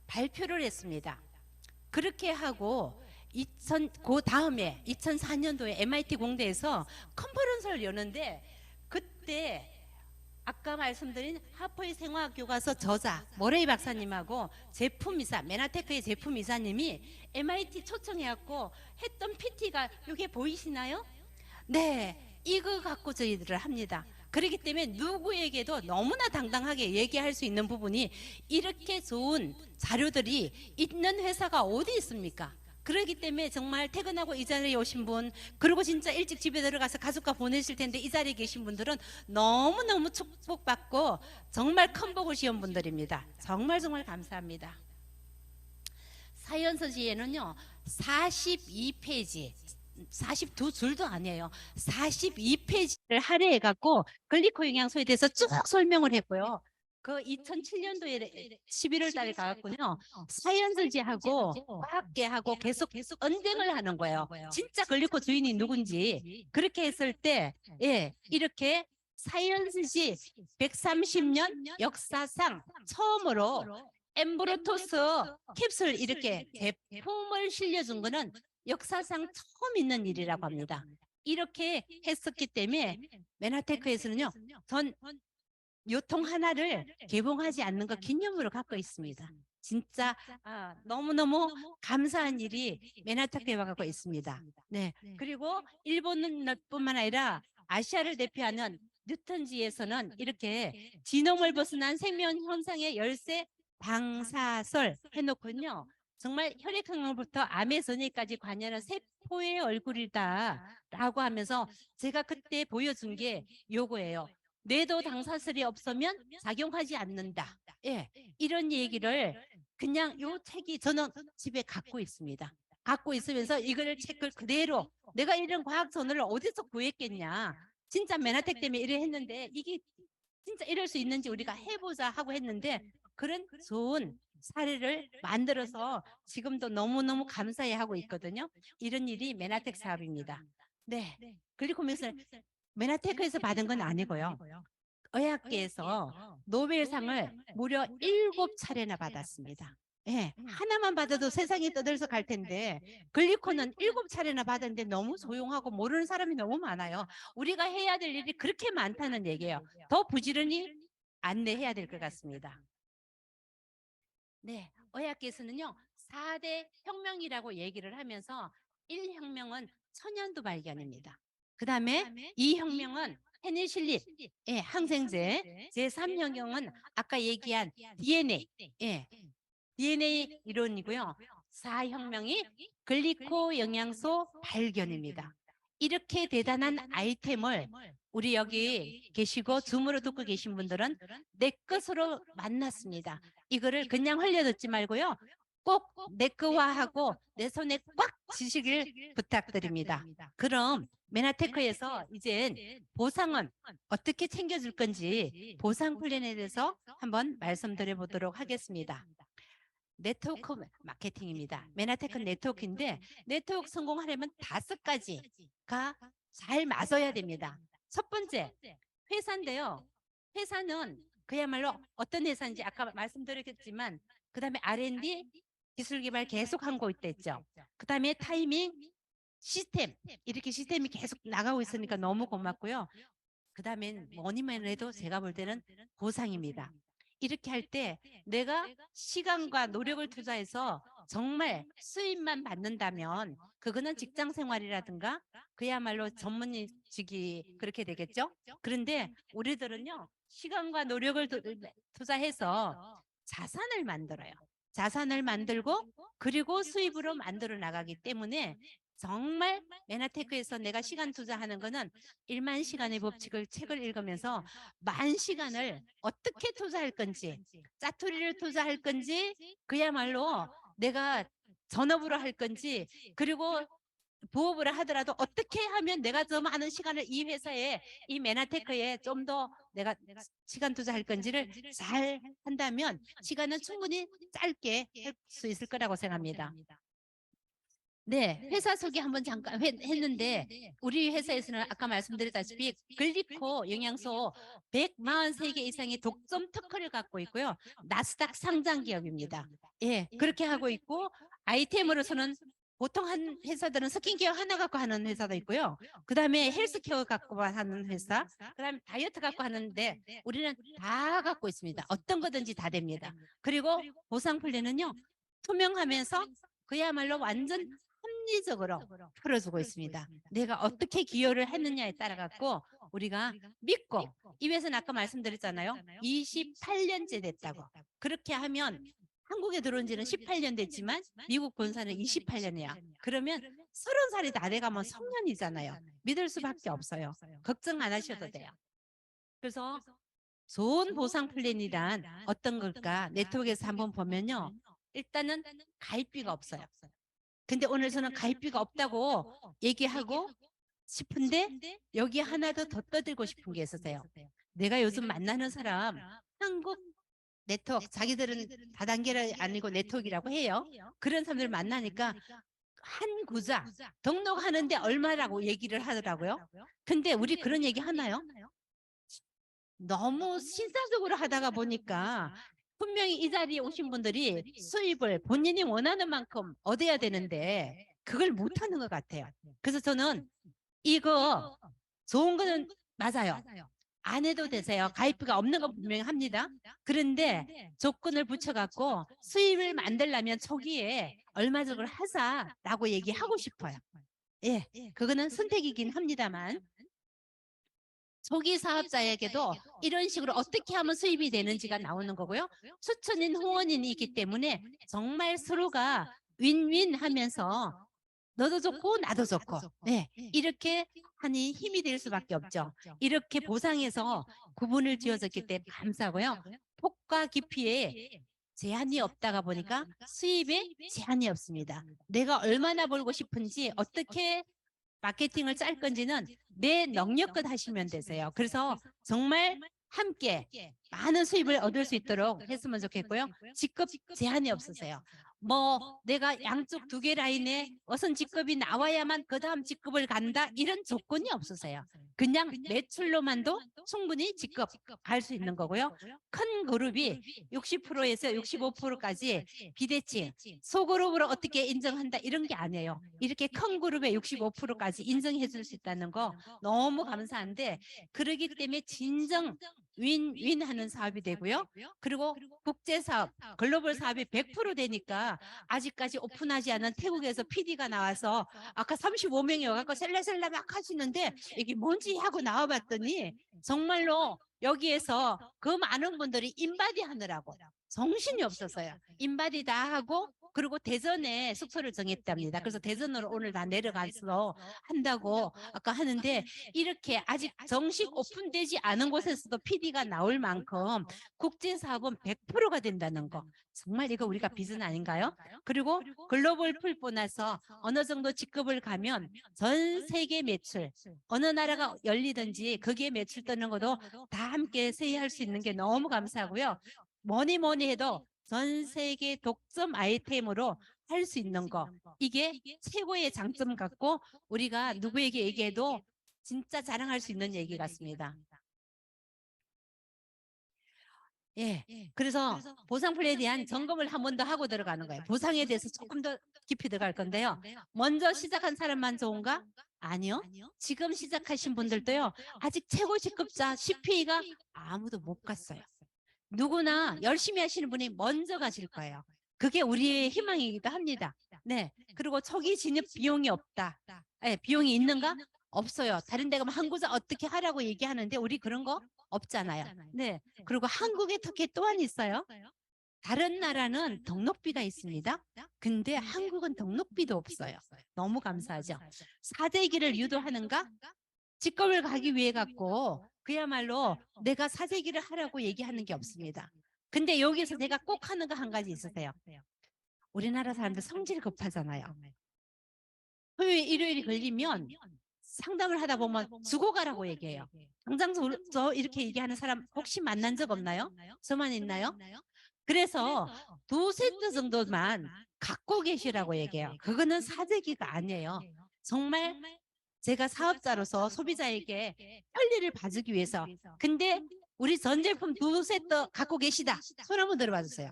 발표를 했습니다. 그렇게 하고 그 다음에 2004년도에 MIT 공대에서 컨퍼런스를 여는데, 그때 아까 말씀드린 하퍼의 생화학 교과서 저자 모레이 박사님하고 제품이사, 메나테크의 제품이사님이 MIT 초청해갖고 했던 PT가 이게 보이시나요? 네, 이거 갖고 저희들을 합니다. 그렇기 때문에 누구에게도 너무나 당당하게 얘기할 수 있는 부분이, 이렇게 좋은 자료들이 있는 회사가 어디 있습니까? 그렇기 때문에 정말 퇴근하고 이 자리에 오신 분, 그리고 진짜 일찍 집에 들어가서 가족과 보내실 텐데 이 자리에 계신 분들은 너무너무 축복받고 정말 큰 복을 씌운 분들입니다. 정말 감사합니다. 사연서지에는요 42페이지, 42줄도 아니에요. 42페이지를 할애해갖고 글리코 영양소에 대해서 쭉 설명을 했고요. 그 2007년도에 11월 달에 가갖고요, 사이언스지하고 과학계하고 계속 언쟁을 하는 거예요. 진짜 글리코 주인이 누군지. 그렇게 했을 때 이렇게 사이언스지 130년 역사상 처음으로 엠브로토스 캡슐 이렇게 제품을 실려준 거는 역사상 처음 있는 일이라고 합니다. 이렇게 했었기 때문에 메나테크에서는요, 전 요통 하나를 개봉하지 않는 거 기념으로 갖고 있습니다. 진짜 너무너무 감사한 일이 메나테크에 와갖고 있습니다. 네. 그리고 일본뿐만 아니라 아시아를 대표하는 뉴턴지에서는 이렇게 지놈을 벗어난 생명 현상의 열쇠 방사설 해놓고요. 정말 혈액형부터 암의 전이까지 관여하는 세포의 얼굴이다라고 하면서 제가 그때 보여준 게 요거예요. 뇌도 당사설이 없으면 작용하지 않는다. 예, 이런 얘기를 그냥 요 책이 저는 집에 갖고 있습니다. 갖고 있으면서 이걸 책을 그대로 내가 이런 과학 저널을 어디서 구했겠냐. 진짜 메나텍 때문에 이래 했는데 이게 진짜 이럴 수 있는지 우리가 해보자 하고 했는데 그런 좋은 사례를 만들어서 지금도 너무너무 감사해 하고 있거든요. 이런 일이 메나텍 사업입니다. 네. 글리코맥스는 메나테크에서 받은 건 아니고요. 의학계에서 노벨상을 무려 7차례나 받았습니다. 예, 하나만 받아도 세상이 떠들썩할 텐데 글리코는 7차례나 받았는데 너무 조용하고 모르는 사람이 너무 많아요. 우리가 해야 될 일이 그렇게 많다는 얘기예요. 더 부지런히 안내해야 될 것 같습니다. 네, 의학계에서는요 4대 혁명이라고 얘기를 하면서 1혁명은 천연두 발견입니다. 그 다음에 2혁명은 페니실린, 예, 항생제. 제3혁명은 아까 얘기한 DNA, 예, DNA 이론이고요. 4혁명이 글리코 영양소 발견입니다. 이렇게 대단한 아이템을 우리 여기 계시고 줌으로 듣고 계신 분들은 내 것으로 만났습니다. 이거를 그냥 흘려듣지 말고요. 꼭 내 거화하고 내 손에 꽉 쥐시길 부탁드립니다. 그럼 메나테크에서 이젠 보상은 어떻게 챙겨줄 건지 보상 플랜에 대해서 한번 말씀드려 보도록 하겠습니다. 네트워크 마케팅입니다. 메나테크 네트워크인데 네트워크 성공하려면 5가지가 잘 맞아야 됩니다. 첫 번째, 회사인데요. 회사는 그야말로 어떤 회사인지 아까 말씀드렸겠지만 그 다음에 R&D, 기술 개발 계속 하고 있댔죠. 그 다음에 타이밍, 시스템, 이렇게 시스템이 계속 나가고 있으니까 너무 고맙고요. 그 다음엔 뭐니만 해도 제가 볼 때는 보상입니다. 이렇게 할 때 내가 시간과 노력을 투자해서 정말 수입만 받는다면 그거는 직장 생활이라든가 그야말로 전문직이 그렇게 되겠죠. 그런데 우리들은요 시간과 노력을 투자해서 자산을 만들어요. 자산을 만들고 그리고 수입으로 만들어 나가기 때문에 정말 메나테크에서 내가 시간 투자하는 거는 1만 시간의 법칙을 책을 읽으면서 10,000시간을 어떻게 투자할 건지, 짜투리를 투자할 건지, 그야말로 내가 전업으로 할 건지, 그리고 부업을 하더라도 어떻게 하면 내가 더 많은 시간을 이 회사에, 이 메나테크에 좀 더 내가 시간 투자할 건지를 잘 한다면 시간은 충분히 짧게 할 수 있을 거라고 생각합니다. 네, 회사 소개 한번 잠깐 했는데 우리 회사에서는 아까 말씀드렸다시피 글리코 영양소 143개 이상의 독점 특허를 갖고 있고요. 나스닥 상장 기업입니다. 예, 그렇게 하고 있고 아이템으로서는 보통 한 회사들은 스킨케어 하나 갖고 하는 회사도 있고요. 그 다음에 헬스케어 갖고 하는 회사, 그 다음에 다이어트 갖고 하는데 우리는 다 갖고 있습니다. 어떤 거든지 다 됩니다. 그리고 보상 플랜은요. 투명하면서 그야말로 완전 합리적으로 풀어주고 있습니다. 내가 어떻게 기여를 했느냐에 따라 갖고 우리가 믿고 이 회사는 아까 말씀드렸잖아요. 28년째 됐다고. 그렇게 하면 한국에 들어온 지는 18년 됐지만 미국 본사는 28년이야. 그러면 30살이 다 돼가면 성년이잖아요. 믿을 수밖에 없어요. 걱정 안 하셔도 돼요. 그래서 좋은 보상 플랜이란 어떤 걸까? 네트워크에서 한번 보면요. 일단은 가입비가 없어요. 근데 오늘 저는 가입비가 없다고 얘기하고 싶은데 여기 하나 더 떠들고 싶은 게 있으세요. 내가 요즘 만나는 사람 한국 네트워크, 자기들은 다단계가 아니고 네트워크라고 해요. 그런 사람들 만나니까 한 구자 등록하는데 얼마라고 얘기를 하더라고요. 근데 우리 그런 얘기 하나요? 너무 신사적으로 하다가 보니까 분명히 이 자리에 오신 분들이 수입을 본인이 원하는 만큼 얻어야 되는데 그걸 못하는 것 같아요. 그래서 저는 이거 좋은 거는 맞아요. 안 해도 되세요. 가입비가 없는 건 분명히 합니다. 그런데 조건을 붙여갖고 수입을 만들려면 초기에 얼마 정도 하자라고 얘기하고 싶어요. 예, 그거는 선택이긴 합니다만 초기 사업자에게도 이런 식으로 어떻게 하면 수입이 되는지가 나오는 거고요. 추천인, 후원인이 있기 때문에 정말 서로가 윈윈 하면서 너도 좋고 나도 좋고, 네, 이렇게 하니 힘이 될 수밖에 없죠. 이렇게 보상해서 구분을 지어줬기 때문에 감사하고요. 폭과 깊이에 제한이 없다가 보니까 수입에 제한이 없습니다. 내가 얼마나 벌고 싶은지, 어떻게 마케팅을 짤 건지는 내 능력껏 하시면 되세요. 그래서 정말 함께 많은 수입을 얻을 수 있도록 했으면 좋겠고요. 직급 제한이 없으세요. 뭐 내가 양쪽 두 개 라인에 우선 직급이 나와야만 그 다음 직급을 간다, 이런 조건이 없으세요. 그냥 매출로만도 충분히 직급 갈 수 있는 거고요. 큰 그룹이 60%에서 65%까지 비대칭, 소그룹으로 어떻게 인정한다, 이런 게 아니에요. 이렇게 큰 그룹의 65%까지 인정해 줄 수 있다는 거 너무 감사한데, 그러기 때문에 진정 윈윈하는 사업이 되고요. 그리고 국제사업, 글로벌 사업이 100% 되니까 아직까지 오픈하지 않은 태국에서 PD가 나와서 아까 35명이 와갖고 셀라셀라 막 하시는데 이게 뭔지 하고 나와봤더니 정말로 여기에서 그 많은 분들이 인바디 하느라고 정신이 없었어요. 인바디 다 하고, 그리고 대전에 숙소를 정했답니다. 그래서 대전으로 오늘 다 내려가서 한다고 아까 하는데, 이렇게 아직 정식 오픈되지 않은 곳에서도 PD가 나올 만큼 국제사업은 100%가 된다는 거, 정말 이거 우리가 빚은 아닌가요? 그리고 글로벌 풀고 나서 어느 정도 직급을 가면 전 세계 매출, 어느 나라가 열리든지 거기에 매출 뜨는 것도 다 함께 세이할 수 있는 게 너무 감사하고요. 뭐니 해도 전 세계 독점 아이템으로 할 수 있는 거, 이게 최고의 장점 같고 우리가 누구에게 얘기해도 진짜 자랑할 수 있는 얘기 같습니다. 예, 그래서 보상 플랜에 대한 점검을 한 번 더 하고 들어가는 거예요. 보상에 대해서 조금 더 깊이 들어갈 건데요. 먼저 시작한 사람만 좋은가? 아니요. 지금 시작하신 분들도요, 아직 최고 직급자 CP가 아무도 못 갔어요. 누구나 열심히 하시는 분이 먼저 가실 거예요. 그게 우리의 희망이기도 합니다. 네. 그리고 초기 진입 비용이 없다. 네, 비용이 있는가? 없어요. 다른 데 가면 한국에서 어떻게 하라고 얘기하는데 우리 그런 거 없잖아요. 네. 그리고 한국의 특혜 또한 있어요. 다른 나라는 등록비가 있습니다. 근데 한국은 등록비도 없어요. 너무 감사하죠. 사재기를 유도하는가? 직급을 가기 위해 갖고 그야말로 내가 사재기를 하라고 얘기하는 게 없습니다. 근데 여기서 제가 꼭 하는 거 한 가지 있으세요. 우리나라 사람들 성질 급하잖아요. 토요일, 일요일이 걸리면 상담을 하다 보면 주고 가라고 얘기해요. 당장 저 이렇게 얘기하는 사람 혹시 만난 적 없나요? 저만 있나요? 그래서 2세트 정도만 갖고 계시라고 얘기해요. 그거는 사재기가 아니에요. 정말 제가 사업자로서 소비자에게 편리를 봐주기 위해서. 근데 우리 전 제품 2세트 갖고 계시다. 손 한번 들어봐 주세요.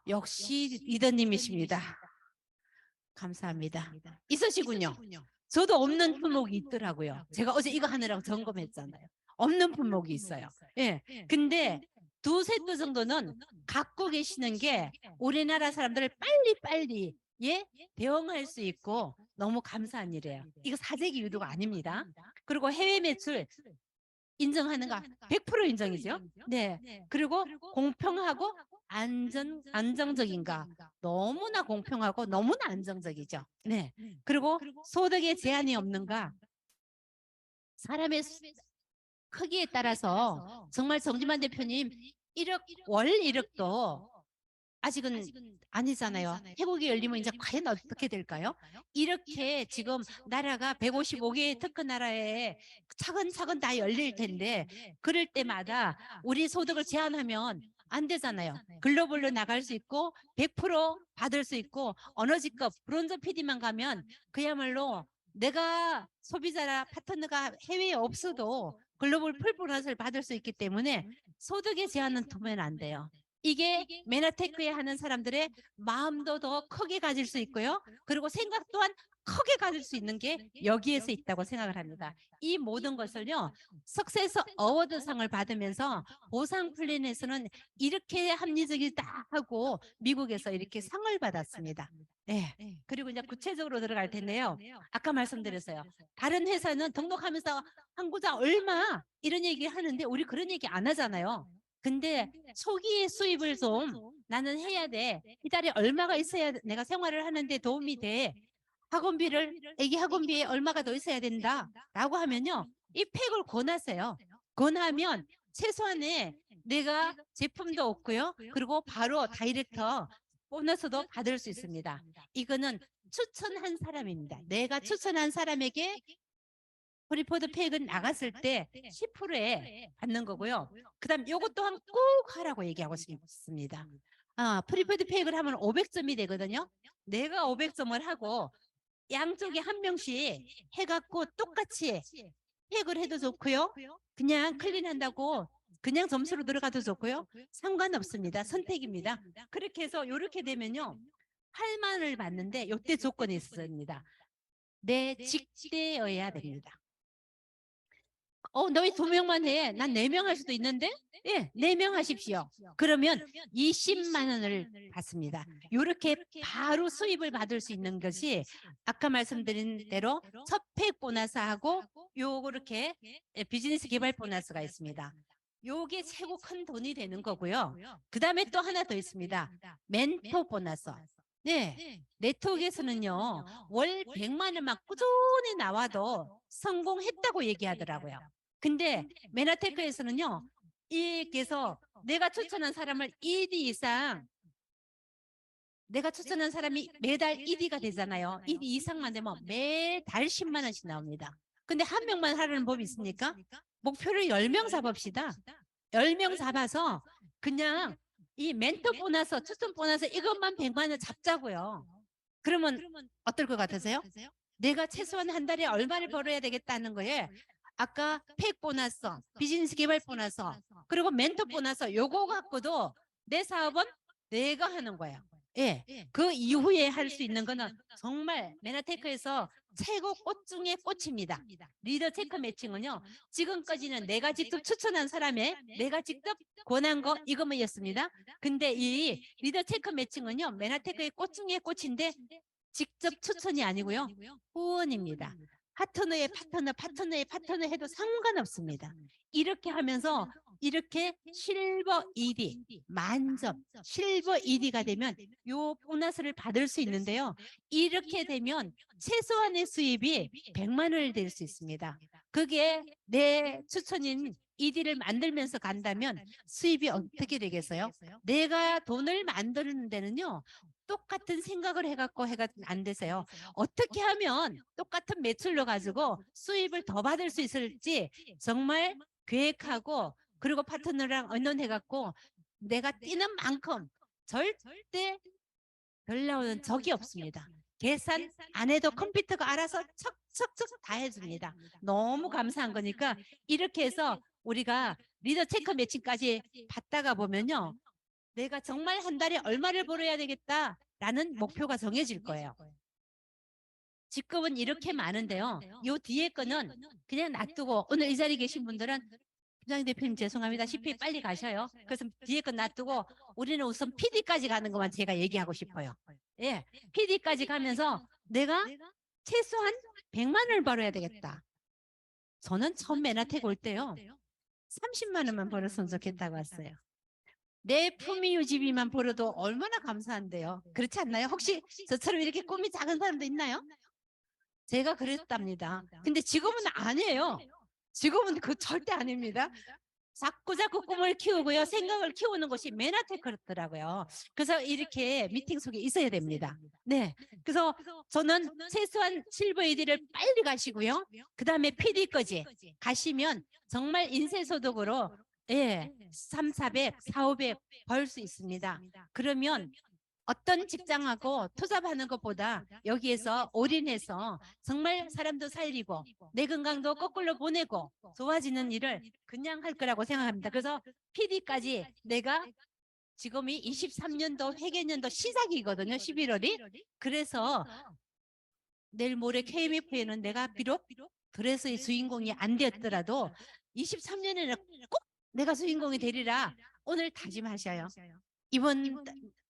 역시 리더님이십니다. 감사합니다. 있으시군요. 저도 없는 품목이 있더라고요. 제가 어제 이거 하느라고 점검했잖아요. 없는 품목이 있어요. 예. 근데 2세트 정도는 갖고 계시는 게 우리나라 사람들을 빨리 예, 대응할 수 있고 너무 감사한 일이에요. 이거 사재기 유도가 아닙니다. 그리고 해외 매출 인정하는가? 100% 인정이죠. 네. 그리고 공평하고 안정적인가? 너무나 공평하고 너무나 안정적이죠. 네. 그리고 소득에 제한이 없는가? 사람의 크기에 따라서 정말 정지만 대표님 1억, 월 1억도 아직은 아니잖아요. 태국이 열리면 이제 과연 어떻게 될까요? 이렇게 지금 나라가 155개의 특허 나라에 차근차근 다 열릴 텐데, 그럴 때마다 우리 소득을 제한하면 안 되잖아요. 글로벌로 나갈 수 있고 100% 받을 수 있고, 어느 직급 브론즈 PD만 가면 그야말로 내가 소비자라 파트너가 해외에 없어도 글로벌 풀 보너스를 받을 수 있기 때문에 소득의 제한은 두면 안 돼요. 이게 메나테크에 하는 사람들의 마음도 더 크게 가질 수 있고요. 그리고 생각 또한 크게 가질 수 있는 게 여기에서 있다고 생각을 합니다. 이 모든 것을요, 석세서 어워드상을 받으면서 보상 플랜에서는 이렇게 합리적이다 하고 미국에서 이렇게 상을 받았습니다. 네. 그리고 이제 구체적으로 들어갈 텐데요. 아까 말씀드렸어요. 다른 회사는 등록하면서 한구자 얼마 이런 얘기 하는데 우리 그런 얘기 안 하잖아요. 근데 초기에 수입을 좀 나는 해야 돼. 이 달에 얼마가 있어야 내가 생활을 하는데 도움이 돼. 학원비를 애기 학원비에 얼마가 더 있어야 된다라고 하면요. 이 팩을 권하세요. 권하면 최소한의 내가 제품도 없고요. 그리고 바로 다이렉터 보너스도 받을 수 있습니다. 이거는 추천한 사람입니다. 내가 추천한 사람에게 프리포드 팩은 나갔을 때 10%에 받는 거고요. 그다음 요것 또한 꼭 하라고 얘기하고 싶습니다. 프리포드 팩을 하면 500점이 되거든요. 내가 500점을 하고 양쪽에 한 명씩 해갖고 똑같이 팩을 해도 좋고요. 그냥 클린한다고 그냥 점수로 들어가도 좋고요. 상관없습니다. 선택입니다. 그렇게 해서 이렇게 되면요. 8만을 받는데 요때 조건이 있습니다. 내 직대여야 됩니다. 너 왜 2명만 해? 난 4명 할 수도 있는데? 예, 4명 하십시오. 그러면 20만 원을 받습니다. 이렇게 바로 수입을 받을 수 있는 것이 아까 말씀드린 대로 첫 팩 보너스하고 요렇게 비즈니스 개발 보너스가 있습니다. 요게 최고 큰 돈이 되는 거고요. 그 다음에 또 하나 더 있습니다. 멘토 보너스. 네, 네트워크에서는요, 월 100만 원만 꾸준히 나와도 성공했다고 얘기하더라고요. 근데 메나테크에서는요, 이께서 내가 추천한 사람을 1위 이상, 내가 추천한 사람이 매달 1위가 되잖아요. 1위 이상만 되면 매달 10만 원씩 나옵니다. 근데 한 명만 하라는 법이 있습니까? 목표를 10명 잡읍시다. 10명 잡아서 그냥 이 멘토 보너스, 추천 보너스 이것만 100만 원 잡자고요. 그러면 어떨 것 같으세요? 내가 최소한 한 달에 얼마를 벌어야 되겠다는 거에 아까 팩 보너스, 비즈니스 개발 보너스, 그리고 멘토 보너스 요거 갖고도 내 사업은 내가 하는 거예요. 예. 그 이후에 할 수 있는 거는 정말 메나테크에서 최고 꽃 중에 꽃입니다. 리더 체크 매칭은요. 지금까지는 내가 직접 추천한 사람의 내가 직접 권한 거 이것만이었습니다. 근데 이 리더 체크 매칭은요. 메나테크의 꽃 중에 꽃인데 직접 추천이 아니고요. 후원입니다. 파트너의 파트너 해도 상관없습니다. 이렇게 하면서 이렇게 실버 1위, 만점, 실버 1위가 되면 요 보너스를 받을 수 있는데요. 이렇게 되면 최소한의 수입이 100만 원이 될 수 있습니다. 그게 내 추천인 1위를 만들면서 간다면 수입이 어떻게 되겠어요? 내가 돈을 만드는 데는요. 똑같은 생각을 해갖고 해가 안 되세요. 어떻게 하면 똑같은 매출로 가지고 수입을 더 받을 수 있을지 정말 계획하고 그리고 파트너랑 의논해갖고 내가 뛰는 만큼 절대 별 나오는 적이 없습니다. 계산 안 해도 컴퓨터가 알아서 척척척 다 해줍니다. 너무 감사한 거니까 이렇게 해서 우리가 리더 체크 매칭까지 받다가 보면요. 내가 정말 한 달에 얼마를 벌어야 되겠다라는 목표가 정해질 거예요. 직급은 이렇게 많은데요. 요 뒤에 거는 그냥 놔두고 오늘 이 자리에 계신 분들은 부장님 대표님 죄송합니다. CPA 빨리 가셔요. 그래서 뒤에 거 놔두고 우리는 우선 PD까지 가는 것만 제가 얘기하고 싶어요. 예, PD까지 가면서 내가 최소한 100만 원을 벌어야 되겠다. 저는 처음 메나텍 올 때요. 30만 원만 벌었으면 좋겠다고 왔어요. 내 품위 유지비만 벌어도 얼마나 감사한데요. 그렇지 않나요? 혹시 저처럼 이렇게 꿈이 작은 사람도 있나요? 제가 그랬답니다. 근데 지금은 아니에요. 지금은 그 절대 아닙니다. 자꾸 꿈을 키우고요. 생각을 키우는 것이 메나테크더라고요. 그래서 이렇게 미팅 속에 있어야 됩니다. 네. 그래서 저는 최소한 실버 AD를 빨리 가시고요. 그 다음에 PD까지 가시면 정말 인쇄소득으로 3, 400, 4, 500 벌 수 있습니다. 그러면 어떤 직장하고 투잡하는 것보다 여기에서 올인해서 정말 사람도 살리고 내 건강도 거꾸로 보내고 좋아지는 일을 그냥 할 거라고 생각합니다. 그래서 PD까지 내가 지금이 23년도 회계년도 시작이거든요. 11월이. 그래서 내일 모레 KMF에는 내가 비록 드레스의 주인공이 안 되었더라도 23년에는 꼭 내가 주인공이 되리라 오늘 다짐하셔요. 이번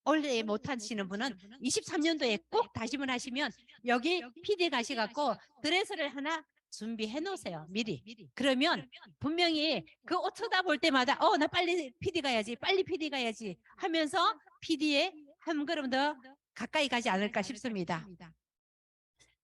올해 못하시는 분은 23년도에 꼭 다짐을 하시면 여기 PD 가셔갖고 드레스를 하나 준비해 놓으세요. 미리. 그러면 분명히 그 옷 쳐다볼 때마다 나 빨리 PD 가야지 빨리 PD 가야지 하면서 PD에 한 걸음 더 가까이 가지 않을까 싶습니다.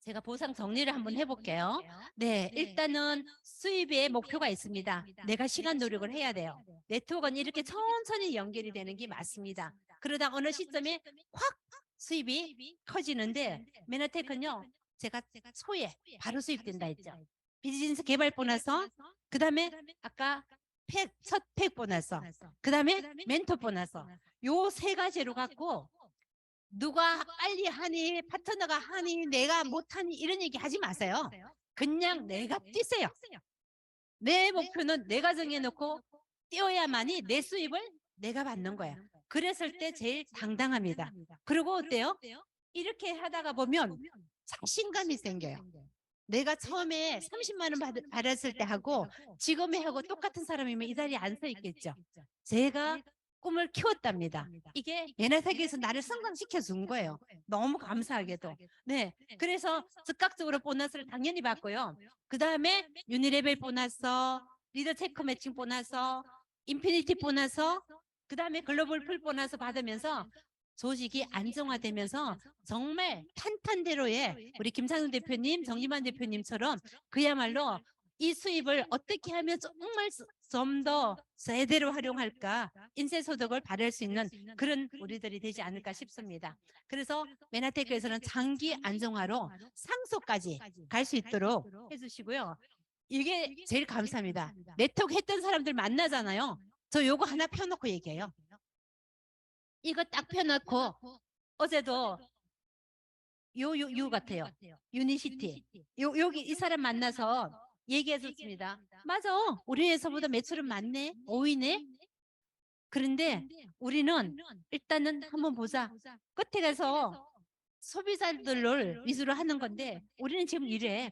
제가 보상 정리를 한번 해볼게요. 네, 일단은 수입의 목표가 있습니다. 내가 시간 노력을 해야 돼요. 네트워크는 이렇게 천천히 연결이 되는 게 맞습니다. 그러다 어느 시점에 확 수입이 커지는데 메나테크는요, 제가 초에 바로 수입된다 했죠. 비즈니스 개발 보너서, 그 다음에 아까 첫 팩 보너서, 그 다음에 멘토 보너서, 요 세 가지로 갖고 누가 빨리 하니 파트너가 하니 내가 못하니 이런 얘기 하지 마세요. 그냥 내가 뛰세요. 내 목표는 내가 정해놓고 뛰어야만이 내 수입을 내가 받는 거야. 그랬을 때 제일 당당합니다. 그리고 어때요? 이렇게 하다가 보면 자신감이 생겨요. 내가 처음에 30만 원 받았을 때 하고 지금에 하고 똑같은 사람이면 이 자리에 안 서 있겠죠. 제가 꿈을 키웠답니다. 이게 예나세계에서 나를 성장시켜 준 거예요. 너무 감사하게도. 네, 그래서 즉각적으로 보너스를 당연히 받고요. 그 다음에 유니레벨 보너스, 리더 체크 매칭 보너스, 인피니티 보너스, 그 다음에 글로벌 풀 보너스 받으면서 조직이 안정화되면서 정말 탄탄대로의 우리 김상훈 대표님, 정지만 대표님처럼 그야말로 이 수입을 어떻게 하면 정말 좀 더 제대로 활용할까 인쇄소득을 바랄 수 있는 그런 우리들이 되지 않을까 싶습니다. 그래서 메나테크에서는 장기 안정화로 상속까지 갈 수 있도록 해주시고요. 이게 제일 감사합니다. 네트워크 했던 사람들 만나잖아요. 저 요거 하나 펴놓고 얘기해요. 이거 딱 펴놓고 어제도 요 같아요. 유니시티. 여기 이 사람 만나서 얘기했었습니다. 맞아. 우리 회사보다 매출은 많네. 5위네. 그런데 우리는 일단은 한번 보자. 끝에 가서 소비자들을 위주로 하는 건데 우리는 지금 이래.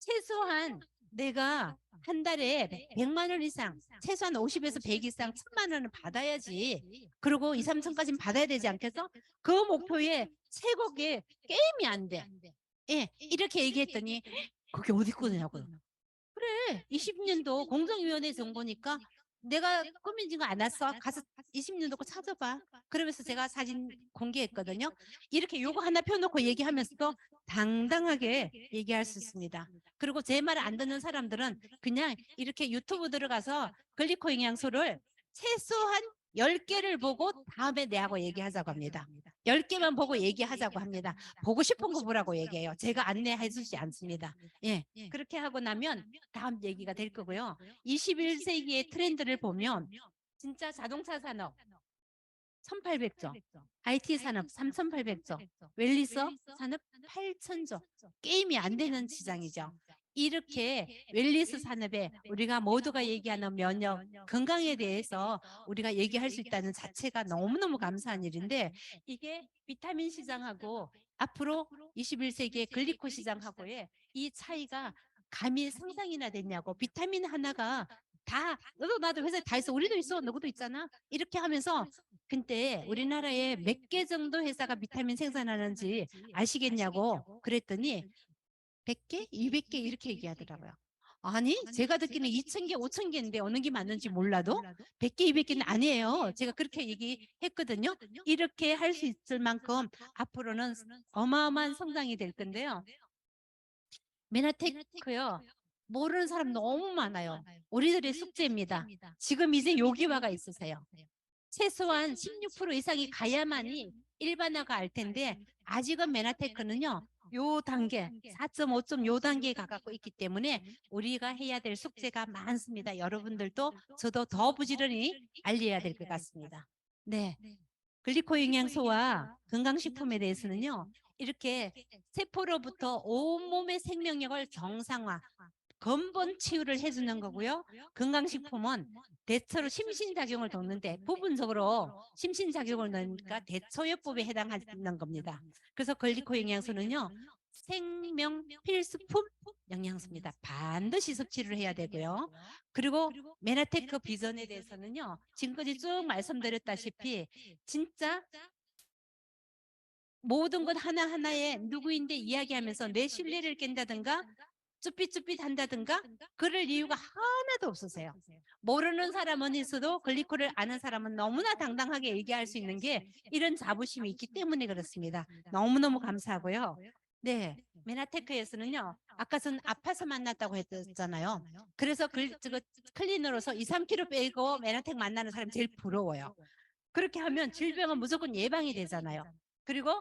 최소한 내가 한 달에 100만 원 이상, 최소한 50에서 100 이상 1000만 원을 받아야지. 그리고 2, 3천까지는 받아야 되지 않겠어? 그 목표에 세곡에 게임이 안 돼. 예, 이렇게 얘기했더니 그게 어디 거냐고요. 그래, 20년도 공정위원회 정보니까 내가 꾸미지가 않았어. 가서 20년도 거 찾아봐. 그러면서 제가 사진 공개했거든요. 이렇게 요거 하나 펴놓고 얘기하면서도 당당하게 얘기할 수 있습니다. 그리고 제 말 안 듣는 사람들은 그냥 이렇게 유튜브 들어가서 글리코 영양소를 최소한 10개를 보고 다음에 내하고 얘기하자고 합니다. 10개만 보고 얘기하자고 합니다. 보고 싶은 거 보라고 얘기해요. 제가 안내해 주지 않습니다. 예, 그렇게 하고 나면 다음 얘기가 될 거고요. 21세기의 트렌드를 보면 진짜 자동차 산업 1800조, IT 산업 3800조, 웰리스 산업 8000조. 게임이 안 되는 시장이죠. 이렇게 웰리스 산업에 우리가 모두가 얘기하는 면역, 건강에 대해서 우리가 얘기할 수 있다는 자체가 너무너무 감사한 일인데 이게 비타민 시장하고 앞으로 21세기의 글리코 시장하고의 이 차이가 감히 상상이나 됐냐고. 비타민 하나가 다 너도 나도 회사에 다 있어. 우리도 있어. 너도 있잖아. 이렇게 하면서 근데 우리나라에 몇 개 정도 회사가 비타민 생산하는지 아시겠냐고 그랬더니 100개, 200개 이렇게 얘기하더라고요. 아니, 제가 듣기는 2000개, 5000개인데 어느 게 맞는지 몰라도 100개, 200개는 아니에요. 제가 그렇게 얘기했거든요. 이렇게 할 수 있을 만큼 앞으로는 어마어마한 성장이 될 건데요. 메나테크요. 모르는 사람 너무 많아요. 우리들의 숙제입니다. 지금 이제 요기화가 있으세요. 최소한 16% 이상이 가야만이 일반화가 알 텐데 아직은 메나테크는요. 요 단계 4.5점 요 단계에 가깝고 있기 때문에 우리가 해야 될 숙제가 많습니다. 여러분들도 저도 더 부지런히 알려야 될 것 같습니다. 네, 글리코 영양소와 건강식품에 대해서는요. 이렇게 세포로부터 온몸의 생명력을 정상화 근본 치유를 해주는 거고요. 건강식품은 대처로 심신작용을 돕는데 부분적으로 심신작용을 넣으니까 대처요법에 해당하는 겁니다. 그래서 글리코 영양소는요. 생명 필수품 영양소입니다. 반드시 섭취를 해야 되고요. 그리고 메나테크 비전에 대해서는요. 지금까지 쭉 말씀드렸다시피 진짜 모든 것 하나하나에 누구인데 이야기하면서 내 신뢰를 깬다든가 쭈삣쭈삣 한다든가 그럴 이유가 하나도 없으세요. 모르는 사람은 있어도 글리코를 아는 사람은 너무나 당당하게 얘기할 수 있는 게 이런 자부심이 있기 때문에 그렇습니다. 너무너무 감사하고요. 네, 메나테크에서는요. 아까 전 아파서 만났다고 했잖아요. 그래서 클리너로서 2, 3kg 빼고 메나텍 만나는 사람 제일 부러워요. 그렇게 하면 질병은 무조건 예방이 되잖아요. 그리고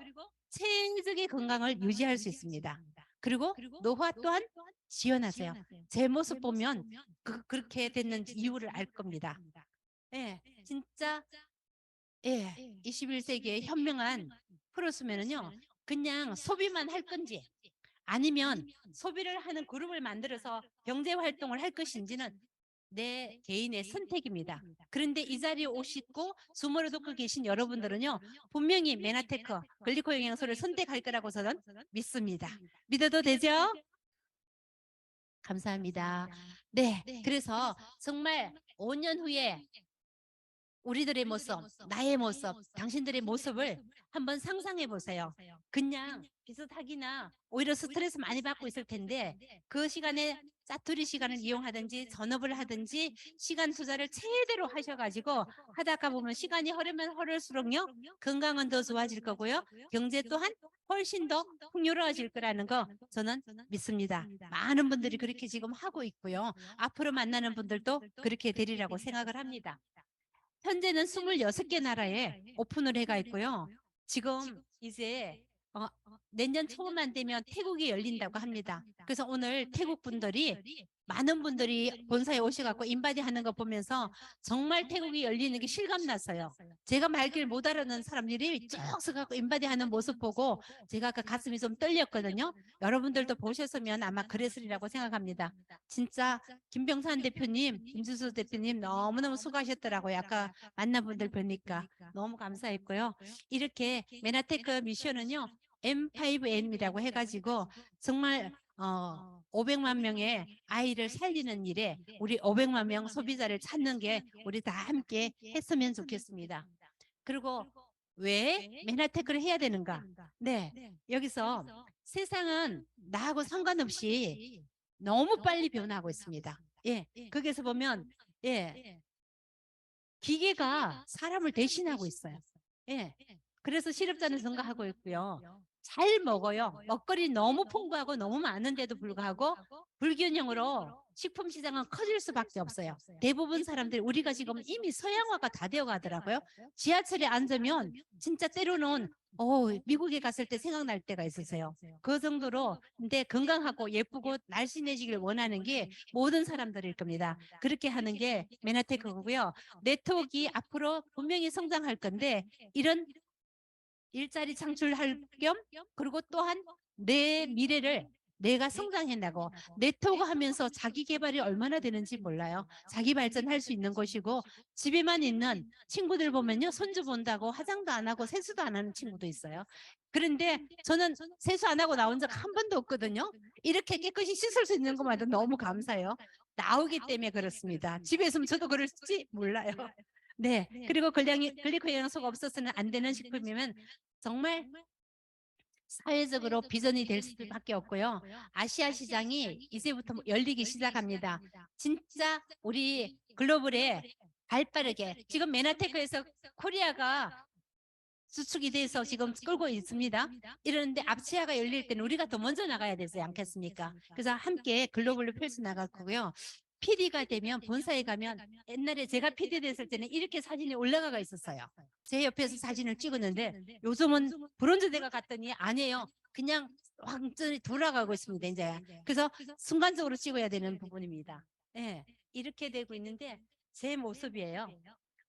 체질의 건강을 유지할 수 있습니다. 그리고 노화 또한 지원하세요. 제 모습 보면 그렇게 됐는 이유를 알 겁니다. 예, 진짜 예, 21세기의 현명한 프로스면은요. 그냥 소비만 할 건지 아니면 소비를 하는 그룹을 만들어서 경제 활동을 할 것인지는 내 개인의 선택입니다. 그런데 이 자리에 오시고 숨어로 듣고 계신 여러분들은요. 분명히 메나테크, 글리코 영양소를 선택할 거라고 저는 믿습니다. 믿어도 되죠? 감사합니다. 네, 그래서 정말 5년 후에 우리들의 모습, 나의 모습, 당신들의 모습을 한번 상상해 보세요. 그냥 비슷하기나 오히려 스트레스 많이 받고 있을 텐데 그 시간에 짜투리 시간을 이용하든지 전업을 하든지 시간 투자를 제대로 하셔가지고 하다가 보면 시간이 흐르면 흐를수록요 건강은 더 좋아질 거고요. 경제 또한 훨씬 더 풍요로워질 거라는 거 저는 믿습니다. 많은 분들이 그렇게 지금 하고 있고요. 앞으로 만나는 분들도 그렇게 되리라고 생각을 합니다. 현재는 26개 나라에 오픈을 해가 있고요. 지금 이제 내년 초만 되면 태국이 열린다고 합니다. 그래서 오늘 태국 분들이 많은 분들이 본사에 오셔갖고 인바디 하는 거 보면서 정말 태국이 열리는 게 실감났어요. 제가 말귀를 못 알아듣는 사람들이 쭉 서갖고 인바디 하는 모습 보고 제가 아까 가슴이 좀 떨렸거든요. 여러분들도 보셨으면 아마 그랬으리라고 생각합니다. 진짜 김병산 대표님, 김주수 대표님 너무너무 수고하셨더라고요. 아까 만난 분들 뵈니까 너무 감사했고요. 이렇게 메나테크 미션은요. M5N이라고 해가지고 정말 500만 명의 아이를 살리는 일에 우리 500만 명 소비자를 찾는 게 우리 다 함께 했으면 좋겠습니다. 그리고 왜 메나테크를 해야 되는가? 네, 여기서 세상은 나하고 상관없이 너무 빨리 변하고 있습니다. 예, 거기서 보면 예, 기계가 사람을 대신하고 있어요. 예, 그래서 실업자는 증가하고 있고요. 잘 먹어요. 먹거리 너무 풍부하고 너무 많은데도 불구하고 불균형으로 식품 시장은 커질 수밖에 없어요. 대부분 사람들이 우리가 지금 이미 서양화가 다 되어 가더라고요. 지하철에 앉으면 진짜 때로는 미국에 갔을 때 생각날 때가 있으세요. 그 정도로 근데 건강하고 예쁘고 날씬해지길 원하는 게 모든 사람들일 겁니다. 그렇게 하는 게 메나테크고요. 네트워크가 앞으로 분명히 성장할 건데 이런 일자리 창출할 겸 그리고 또한 내 미래를 내가 성장해나고 네트워크 하면서 자기 개발이 얼마나 되는지 몰라요. 자기 발전할 수 있는 것이고 집에만 있는 친구들 보면요. 손주 본다고 화장도 안 하고 세수도 안 하는 친구도 있어요. 그런데 저는 세수 안 하고 나온 적 한 번도 없거든요. 이렇게 깨끗이 씻을 수 있는 것만도 너무 감사해요. 나오기 때문에 그렇습니다. 집에 있으면 저도 그럴지 몰라요. 네. 그리고 글리코 영양소가 없어서는 안 되는 식품이면 정말 사회적으로 비전이 될 수밖에 없고요. 아시아 시장이 이제부터 열리기 시작합니다. 진짜 우리 글로벌에 발빠르게 지금 메나테크에서 코리아가 수축이 돼서 지금 끌고 있습니다. 이러는데 아시아가 열릴 때는 우리가 더 먼저 나가야 되지 않겠습니까? 그래서 함께 글로벌로 펼쳐 나갈 거고요. PD가 되면 본사에 가면 옛날에 제가 PD 됐을 때는 이렇게 사진이 올라가 있었어요. 제 옆에서 사진을 찍었는데 요즘은 브론즈 대가 갔더니 아니에요. 그냥 완전히 돌아가고 있습니다. 이제 그래서 순간적으로 찍어야 되는 부분입니다. 예, 이렇게 되고 있는데 제 모습이에요.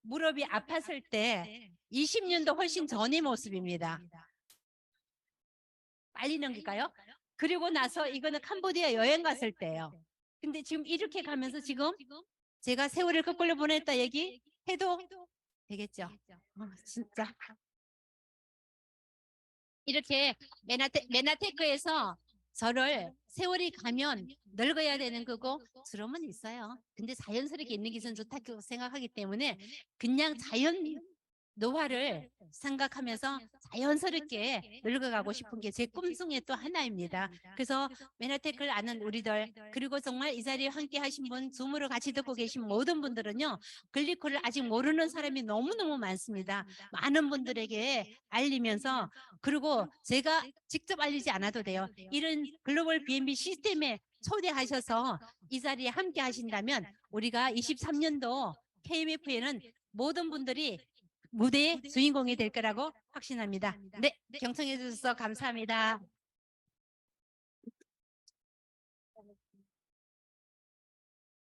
무릎이 아팠을 때 20년도 훨씬 전의 모습입니다. 빨리 넘길까요? 그리고 나서 이거는 캄보디아 여행 갔을 때예요. 근데 지금 이렇게 가면서 지금 제가 세월을 거꾸로 보냈다 얘기 해도 되겠죠? 진짜 이렇게 메나테크에서 저를 세월이 가면 늙어야 되는 거고 주름은 있어요. 근데 자연스럽게 있는 게 저는 좋다고 생각하기 때문에 그냥 자연 노화를 생각하면서 자연스럽게 늙어가고 싶은 게 제 꿈중에 또 하나입니다. 그래서 메나테크를 아는 우리들 그리고 정말 이 자리에 함께 하신 분 줌으로 같이 듣고 계신 모든 분들은요. 글리코를 아직 모르는 사람이 너무너무 많습니다. 많은 분들에게 알리면서 그리고 제가 직접 알리지 않아도 돼요. 이런 글로벌 B&B 시스템에 초대하셔서 이 자리에 함께 하신다면 우리가 23년도 KMF에는 모든 분들이 무대의 주인공이 될 거라고 확신합니다. 네, 경청해 주셔서 감사합니다.